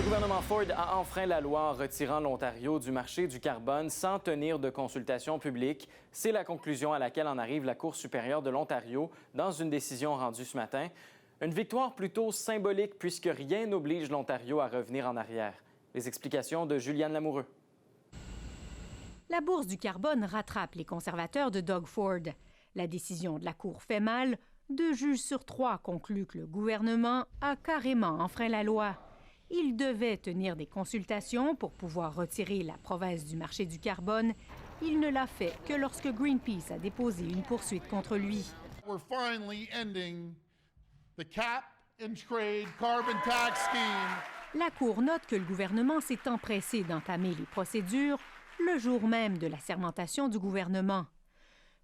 Le gouvernement Ford a enfreint la loi en retirant l'Ontario du marché du carbone sans tenir de consultation publique. C'est la conclusion à laquelle en arrive la Cour supérieure de l'Ontario dans une décision rendue ce matin. Une victoire plutôt symbolique puisque rien n'oblige l'Ontario à revenir en arrière. Les explications de Juliane Lamoureux. La bourse du carbone rattrape les conservateurs de Doug Ford. La décision de la Cour fait mal. 2 juges sur 3 concluent que le gouvernement a carrément enfreint la loi. Il devait tenir des consultations pour pouvoir retirer la province du marché du carbone. Il ne l'a fait que lorsque Greenpeace a déposé une poursuite contre lui. We're finally ending the cap and trade carbon tax scheme. La Cour note que le gouvernement s'est empressé d'entamer les procédures le jour même de la sermentation du gouvernement.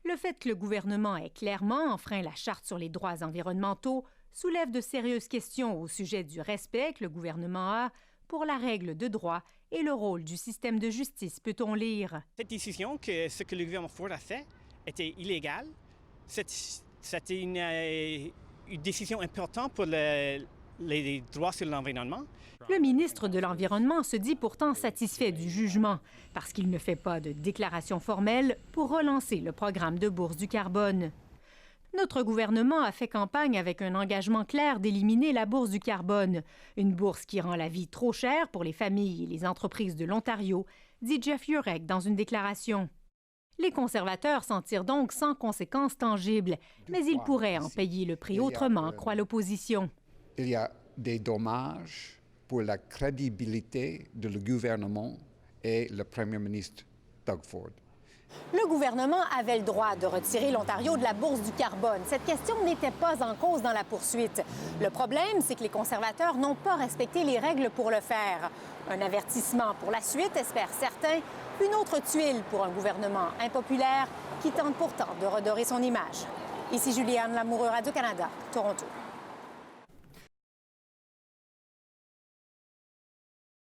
Le fait que le gouvernement ait clairement enfreint la Charte sur les droits environnementaux soulève de sérieuses questions au sujet du respect que le gouvernement a pour la règle de droit et le rôle du système de justice, peut-on lire. Cette décision, que ce que le gouvernement Ford a fait, était illégal. C'était une décision importante pour les droits sur l'environnement. Le ministre de l'Environnement se dit pourtant satisfait du jugement parce qu'il ne fait pas de déclaration formelle pour relancer le programme de bourse du carbone. Notre gouvernement a fait campagne avec un engagement clair d'éliminer la bourse du carbone, une bourse qui rend la vie trop chère pour les familles et les entreprises de l'Ontario, dit Jeff Jurek dans une déclaration. Les conservateurs s'en tirent donc sans conséquences tangibles, mais ils pourraient en payer le prix autrement, croit l'opposition. Il y a des dommages pour la crédibilité du gouvernement et le premier ministre Doug Ford. Le gouvernement avait le droit de retirer l'Ontario de la bourse du carbone. Cette question n'était pas en cause dans la poursuite. Le problème, c'est que les conservateurs n'ont pas respecté les règles pour le faire. Un avertissement pour la suite, espèrent certains, une autre tuile pour un gouvernement impopulaire qui tente pourtant de redorer son image. Ici Juliane Lamoureux, Radio-Canada, Toronto.